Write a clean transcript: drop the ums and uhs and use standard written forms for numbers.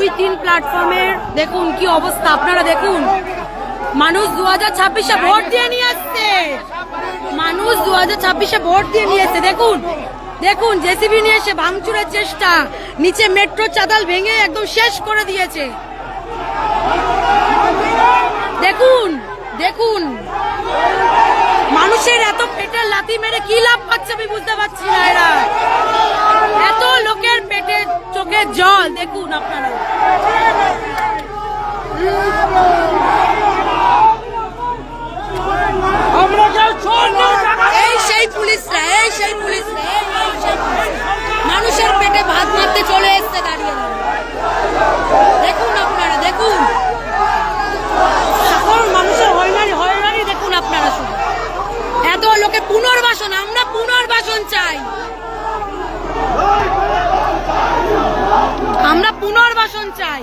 2-3 প্ল্যাটফর্মের দেখুন কি অবস্থা, আপনারা দেখুন। মানুষ 2026-এ ভোট দিয়ে নিয়ে আসছে, মানুষ 2026-এ ভোট দিয়ে নিয়ে এসছে। দেখুন দেখুন, জেসিবি নিয়ে এসে ভাঙচুরের চেষ্টা, নিচে মেট্রো চাতাল ভেঙে একদম শেষ করে দিয়েছে। দেখুন দেখুন, মানুষের এত পেটের লাথি মেরে কি লাভ পাচ্ছে আমি বুঝতে পারছি না। এরা এত লোকের পেটে চোখের জল দেখুন আপনারা। এই সেই পুলিশরা, এই সেই পুলিশরা, মানুষের পেটে ভাত মারতে চলে এসছে দাঁড়িয়ে দাঁড়িয়ে। দেখুন আপনারা, দেখুন সকল মানুষের হয়রানি দেখুন আপনারা। শুধু এত লোকে পুনর্বাসন, আমরা পুনর্বাসন চাই, আমরা পুনর্বাসন চাই।